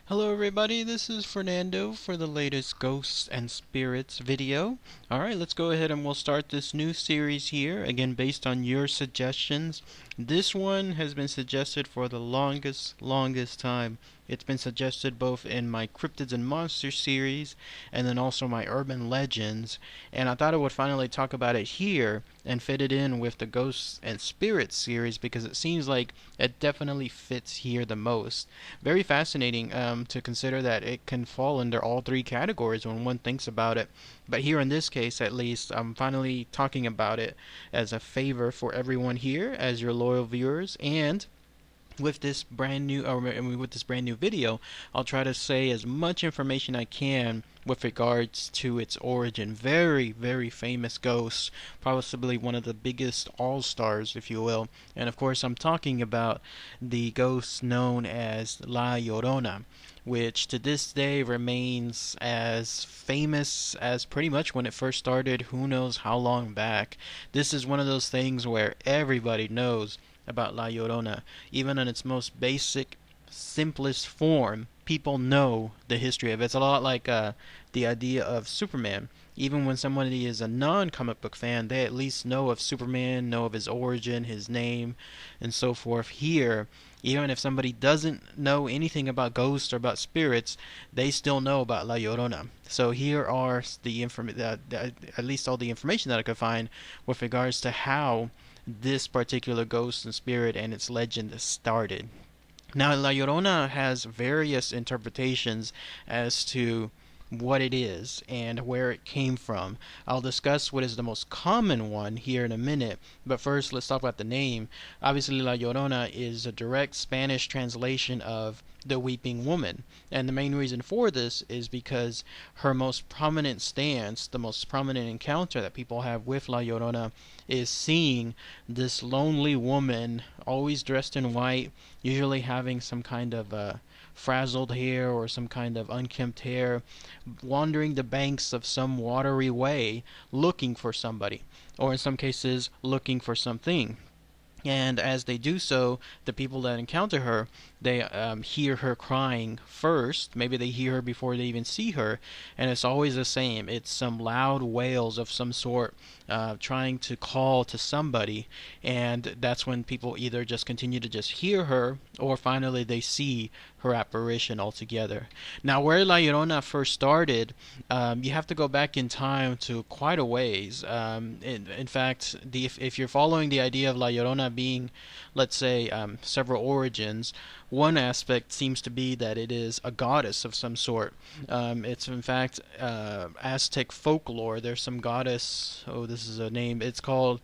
Hello everybody, this is Fernando for the latest Ghosts and Spirits video. Alright, let's go ahead and we'll start this new series here, again based on your suggestions. This one has been suggested for the longest time. It's been suggested both in my Cryptids and Monsters series and then also my Urban Legends, and I thought I would finally talk about it here and fit it in with the Ghosts and Spirits series because it seems like it definitely fits here the most. Very fascinating to consider that it can fall under all three categories when one thinks about it. But here in this case, at least, I'm finally talking about it as a favor for everyone here as your loyal viewers. And with this brand new video, I'll try to say as much information I can with regards to its origin. Very famous ghost, possibly one of the biggest all-stars, if you will. And of course I'm talking about the ghost known as La Llorona, which to this day remains as famous as pretty much when it first started, who knows how long back. This is one of those things where everybody knows about La Llorona. Even in its most basic, simplest form, people know the history of it. It's a lot like the idea of Superman. Even when somebody is a non-comic book fan, they at least know of Superman, know of his origin, his name, and so forth. Here, even if somebody doesn't know anything about ghosts or about spirits, they still know about La Llorona. So here are at least all the information that I could find with regards to how this particular ghost and spirit and its legend started. Now, La Llorona has various interpretations as to what it is and where it came from. I'll discuss what is the most common one here in a minute, but first let's talk about the name. Obviously, La Llorona is a direct Spanish translation of the weeping woman, and the main reason for this is because her most prominent stance, the most prominent encounter that people have with La Llorona, is seeing this lonely woman, always dressed in white, usually having some kind of frazzled hair or some kind of unkempt hair, wandering the banks of some watery way looking for somebody, or in some cases looking for something. And as they do so, the people that encounter her, they hear her crying first. Maybe they hear her before they even see her, and it's always the same. It's some loud wails of some sort, trying to call to somebody, and that's when people either just continue to just hear her, or finally they see her apparition altogether. Now, where La Llorona first started, you have to go back in time to quite a ways. In fact, if you're following the idea of La Llorona being, let's say, several origins, one aspect seems to be that it is a goddess of some sort. It's in fact Aztec folklore. There's some goddess. Oh, this is a name. It's called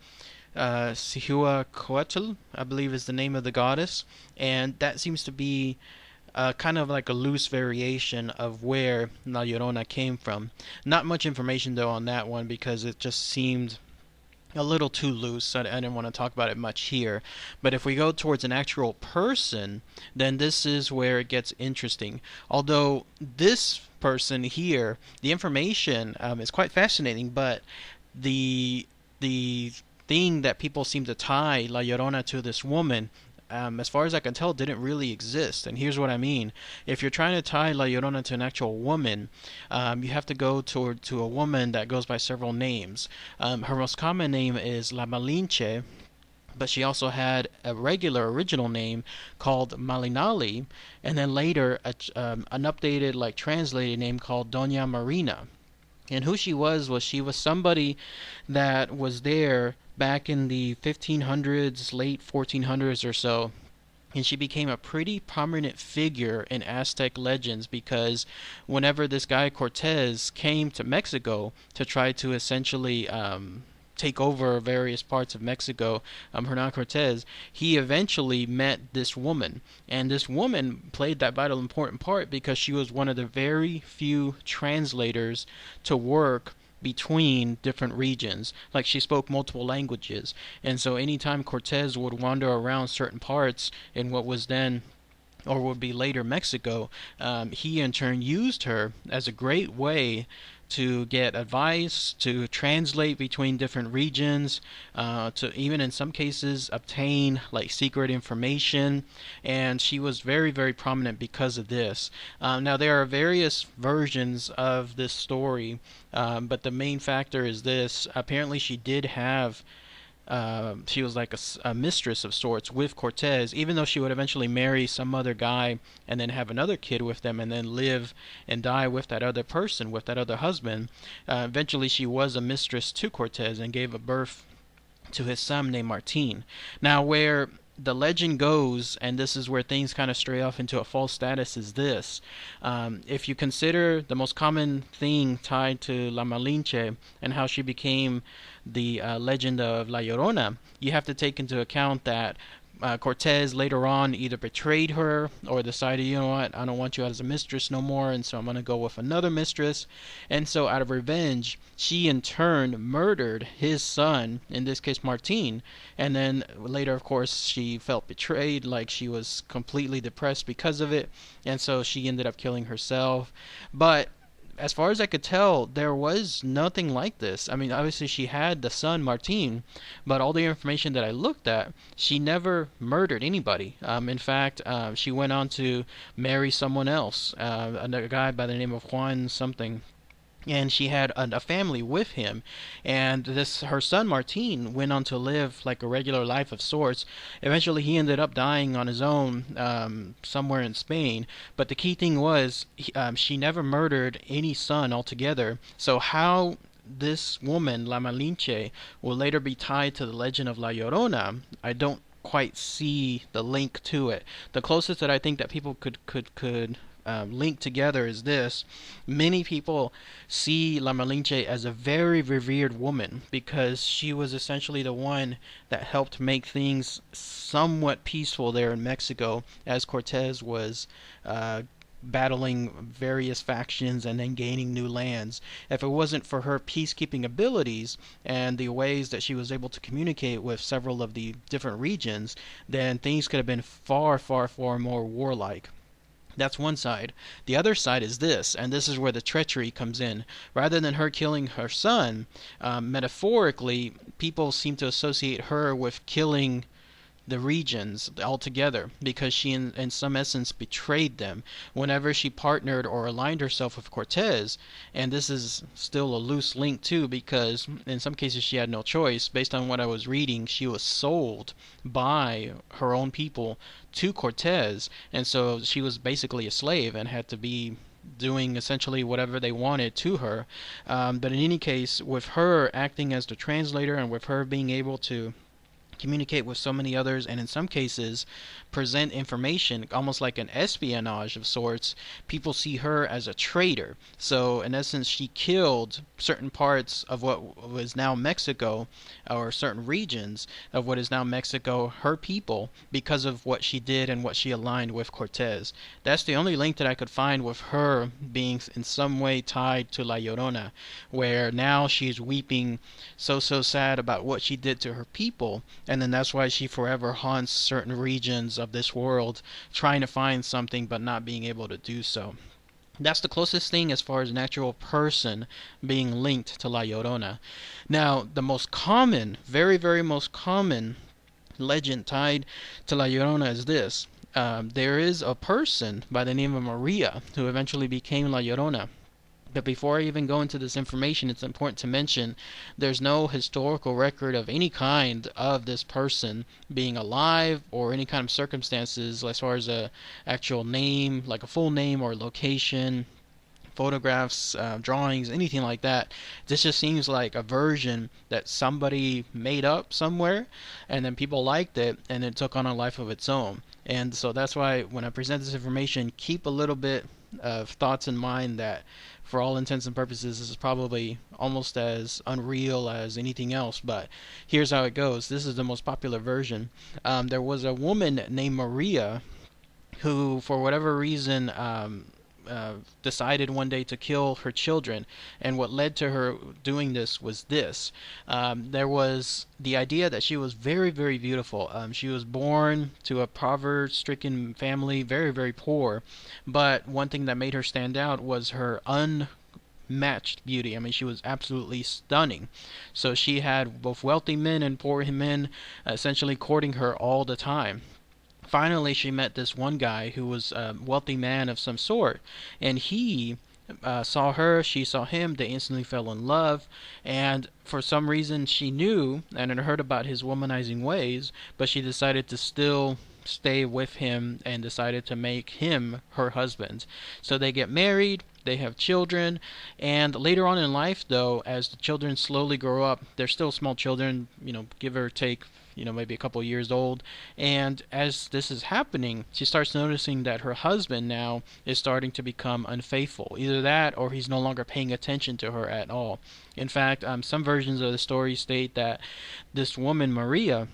Cihuacoatl, I believe is the name of the goddess, and that seems to be kind of like a loose variation of where La Llorona came from. Not much information though on that one because it just seemed a little too loose. I didn't want to talk about it much here. But if we go towards an actual person, then this is where it gets interesting. Although this person here, the information is quite fascinating, but the thing that people seem to tie La Llorona to this woman, as far as I can tell, didn't really exist. And here's what I mean. If you're trying to tie La Llorona to an actual woman, you have to go to a woman that goes by several names. Her most common name is La Malinche, but she also had a regular original name called Malinali, and then later an updated, like translated name called Doña Marina. And who she was she was somebody that was there back in the 1500s, late 1400s or so. And she became a pretty prominent figure in Aztec legends because whenever this guy Cortez came to Mexico to try to essentially take over various parts of Mexico, Hernan Cortez, he eventually met this woman. And this woman played that vital important part because she was one of the very few translators to work between different regions. Like, she spoke multiple languages. And so anytime Cortez would wander around certain parts in what was then or would be later Mexico, he in turn used her as a great way to get advice, to translate between different regions, to even in some cases obtain like secret information. And she was very, very prominent because of this. Now, there are various versions of this story, but the main factor is this. Apparently, she did have she was like a mistress of sorts with Cortez, even though she would eventually marry some other guy and then have another kid with them and then live and die with that other person, with that other husband. Eventually, she was a mistress to Cortez and gave a birth to his son named Martin. Now, where the legend goes, and this is where things kind of stray off into a false status, is this. If you consider the most common thing tied to La Malinche and how she became the legend of La Llorona, you have to take into account that Cortez later on either betrayed her or decided, you know what, I don't want you as a mistress no more, and so I'm going to go with another mistress. And so out of revenge, she in turn murdered his son, in this case Martin. And then later, of course, she felt betrayed, like she was completely depressed because of it, and so she ended up killing herself. But as far as I could tell, there was nothing like this. I mean, obviously she had the son Martin, but all the information that I looked at, she never murdered anybody. In fact, she went on to marry someone else, a guy by the name of Juan something. And she had a family with him, and this her son Martin went on to live like a regular life of sorts. Eventually he ended up dying on his own, somewhere in Spain, but the key thing was she never murdered any son altogether. So how this woman La Malinche will later be tied to the legend of La Llorona, I don't quite see the link to it. The closest that I think that people could link together is this. Many people see La Malinche as a very revered woman because she was essentially the one that helped make things somewhat peaceful there in Mexico as Cortez was battling various factions and then gaining new lands. If it wasn't for her peacekeeping abilities and the ways that she was able to communicate with several of the different regions, then things could have been far, far, far more warlike. That's one side. The other side is this, and this is where the treachery comes in. Rather than her killing her son, metaphorically, people seem to associate her with killing the regions altogether because she in some essence betrayed them whenever she partnered or aligned herself with Cortez. And this is still a loose link too, because in some cases she had no choice. Based on what I was reading, she was sold by her own people to Cortez, and so she was basically a slave and had to be doing essentially whatever they wanted to her. But in any case, with her acting as the translator and with her being able to communicate with so many others, and in some cases present information almost like an espionage of sorts, people see her as a traitor. So in essence, she killed certain parts of what was now Mexico, or certain regions of what is now Mexico, her people, because of what she did and what she aligned with Cortez. That's the only link that I could find with her being in some way tied to La Llorona, where now she's weeping so sad about what she did to her people, and then that's why she forever haunts certain regions of this world, trying to find something but not being able to do so. That's the closest thing as far as an actual person being linked to La Llorona. Now, the most common, very, very most common legend tied to La Llorona is this. There is a person by the name of Maria who eventually became La Llorona. But before I even go into this information, it's important to mention there's no historical record of any kind of this person being alive or any kind of circumstances as far as a actual name, like a full name or location, photographs, drawings, anything like that. This just seems like a version that somebody made up somewhere, and then people liked it, and it took on a life of its own. And so that's why when I present this information, keep a little bit of thoughts in mind that for all intents and purposes this is probably almost as unreal as anything else. But here's how it goes. This is the most popular version. There was a woman named Maria who, for whatever reason, decided one day to kill her children, and what led to her doing this was this. There was the idea that she was very, very beautiful. She was born to a poverty-stricken family, very, very poor, but one thing that made her stand out was her unmatched beauty. I mean, she was absolutely stunning. So she had both wealthy men and poor men essentially courting her all the time. Finally, she met this one guy who was a wealthy man of some sort, and he saw her, she saw him, they instantly fell in love, and for some reason she knew and had heard about his womanizing ways, but she decided to still stay with him and decided to make him her husband. So they get married, they have children, and later on in life, though, as the children slowly grow up, they're still small children, give or take, maybe a couple years old. And as this is happening, she starts noticing that her husband now is starting to become unfaithful. Either that or he's no longer paying attention to her at all. In fact, some versions of the story state that this woman, Maria,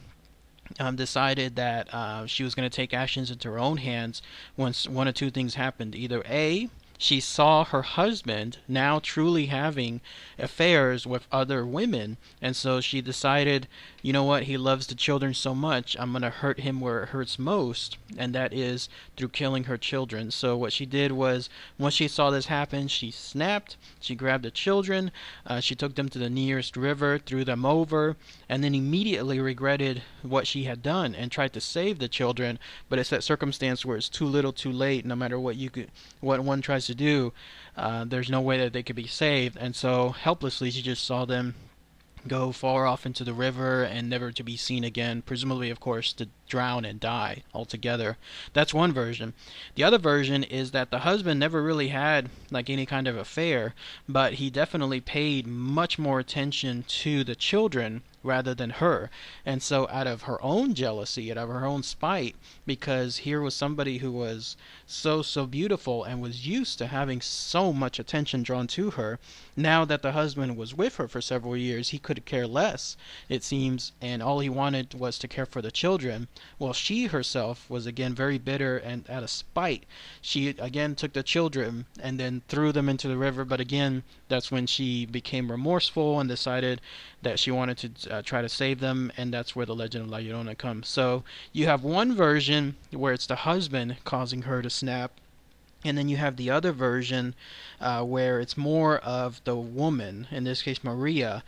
decided that she was going to take actions into her own hands once one of two things happened. Either A, she saw her husband now truly having affairs with other women, and so she decided, you know what, he loves the children so much, I'm going to hurt him where it hurts most, and that is through killing her children. So what she did was, once she saw this happen, she snapped, she grabbed the children, she took them to the nearest river, threw them over, and then immediately regretted what she had done and tried to save the children. But it's that circumstance where it's too little too late. No matter what one tries to do, there's no way that they could be saved, and so helplessly she just saw them go far off into the river and never to be seen again, presumably, of course, to drown and die altogether. That's one version. The other version is that the husband never really had like any kind of affair, but he definitely paid much more attention to the children rather than her. And so out of her own jealousy, out of her own spite, because here was somebody who was so beautiful and was used to having so much attention drawn to her, now that the husband was with her for several years, he could care less, it seems, and all he wanted was to care for the children. Well, she herself was again very bitter, and out of spite, she again took the children and then threw them into the river. But again, that's when she became remorseful and decided that she wanted to try to save them, and that's where the legend of La Llorona comes. So you have one version where it's the husband causing her to snap, and then you have the other version where it's more of the woman, in this case Maria,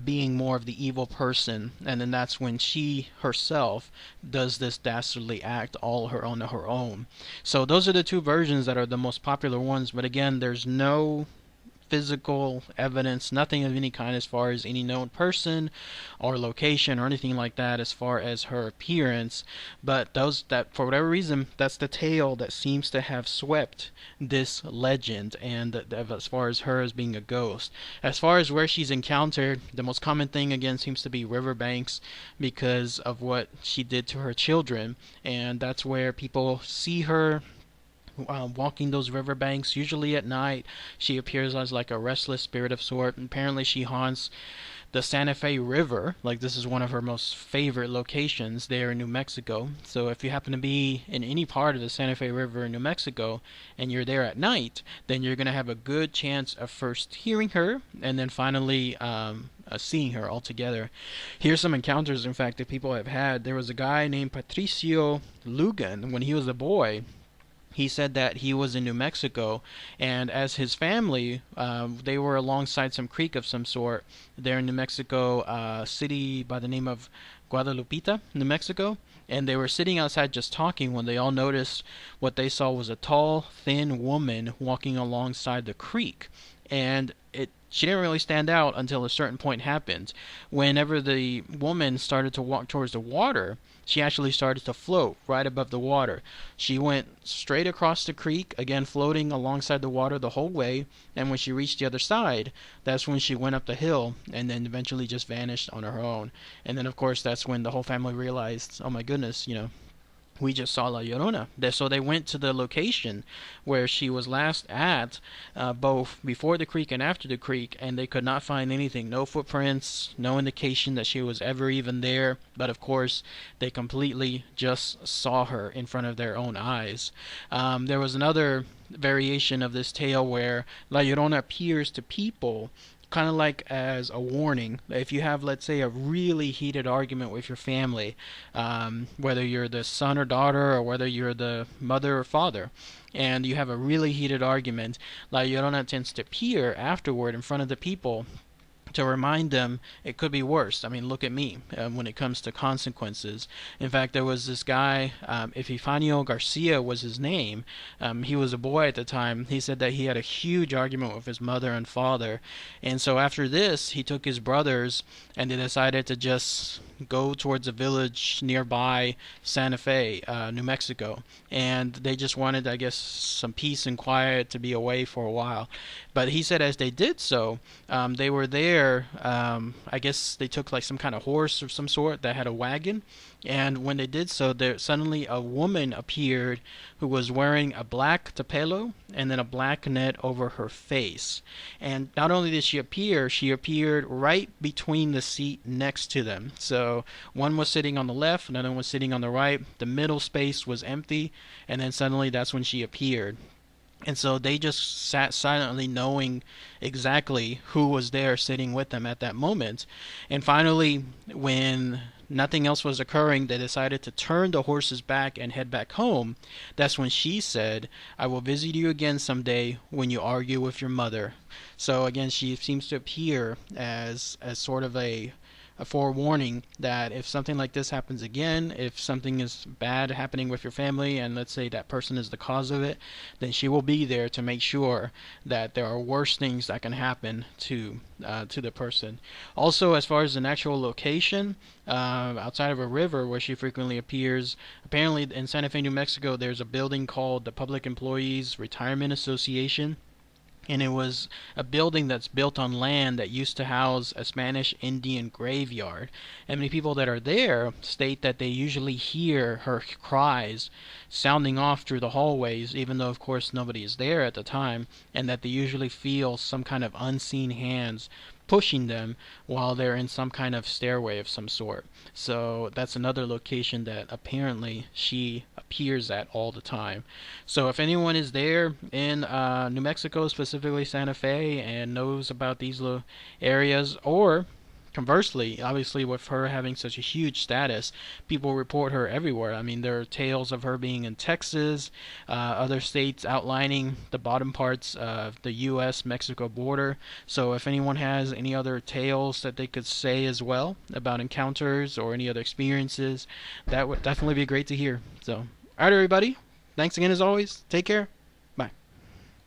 being more of the evil person, and then that's when she herself does this dastardly act all her on her own. So those are the two versions that are the most popular ones, but again, there's no physical evidence, nothing of any kind as far as any known person or location or anything like that as far as her appearance. But those that for whatever reason, that's the tale that seems to have swept this legend, and as far as her as being a ghost. As far as where she's encountered, the most common thing again seems to be riverbanks because of what she did to her children, and that's where people see her walking those riverbanks, usually at night. She appears as like a restless spirit of sort. Apparently she haunts the Santa Fe River. Like, this is one of her most favorite locations there in New Mexico. So if you happen to be in any part of the Santa Fe River in New Mexico and you're there at night, then you're going to have a good chance of first hearing her and then finally seeing her altogether. Here's some encounters, in fact, that people have had. There was a guy named Patricio Lugan. When he was a boy, he said that he was in New Mexico, and as his family, they were alongside some creek of some sort there in New Mexico, city by the name of Guadalupita, New Mexico, and they were sitting outside just talking when they all noticed what they saw was a tall, thin woman walking alongside the creek. And she didn't really stand out until a certain point happened. Whenever the woman started to walk towards the water, she actually started to float right above the water. She went straight across the creek, again floating alongside the water the whole way, and when she reached the other side, that's when she went up the hill and then eventually just vanished on her own. And then of course that's when the whole family realized, oh my goodness, we just saw La Llorona. So they went to the location where she was last at, both before the creek and after the creek, and they could not find anything. No footprints, no indication that she was ever even there. But of course, they completely just saw her in front of their own eyes. There was another variation of this tale where La Llorona appears to people kind of like as a warning. If you have, let's say, a really heated argument with your family, whether you're the son or daughter, or whether you're the mother or father, and you have a really heated argument, La Llorona tends to appear afterward in front of the people to remind them it could be worse. I mean, look at me when it comes to consequences. In fact, there was this guy, Epifanio Garcia was his name. He was a boy at the time. He said that he had a huge argument with his mother and father. And so after this, he took his brothers and they decided to just go towards a village nearby Santa Fe, New Mexico. And they just wanted, I guess, some peace and quiet to be away for a while. But he said as they did so, they were there. I guess they took like some kind of horse of some sort that had a wagon. And when they did so, there suddenly a woman appeared who was wearing a black tapelo and then a black net over her face. And not only did she appeared right between the seat next to them. So one was sitting on the left, another one was sitting on the right. The middle space was empty, and then suddenly that's when she appeared. And so they just sat silently, knowing exactly who was there sitting with them at that moment. And finally, when nothing else was occurring, they decided to turn the horses back and head back home. That's when she said, "I will visit you again someday when you argue with your mother." So again, she seems to appear as sort of a forewarning that if something like this happens again, if something is bad happening with your family, and let's say that person is the cause of it, then she will be there to make sure that there are worse things that can happen to the person. Also, as far as an actual location, outside of a river where she frequently appears, apparently in Santa Fe, New Mexico, there's a building called the Public Employees Retirement Association. And it was a building that's built on land that used to house a Spanish Indian graveyard. And many people that are there state that they usually hear her cries sounding off through the hallways, even though, of course, nobody is there at the time, and that they usually feel some kind of unseen hands pushing them while they're in some kind of stairway of some sort. So that's another location that apparently she appears at all the time. So if anyone is there in New Mexico, specifically Santa Fe, and knows about these little areas, or conversely, obviously with her having such a huge status, people report her everywhere. I mean, there are tales of her being in Texas, other states outlining the bottom parts of the U.S.-Mexico border. So if anyone has any other tales that they could say as well about encounters or any other experiences, that would definitely be great to hear. So, alright everybody, thanks again as always. Take care.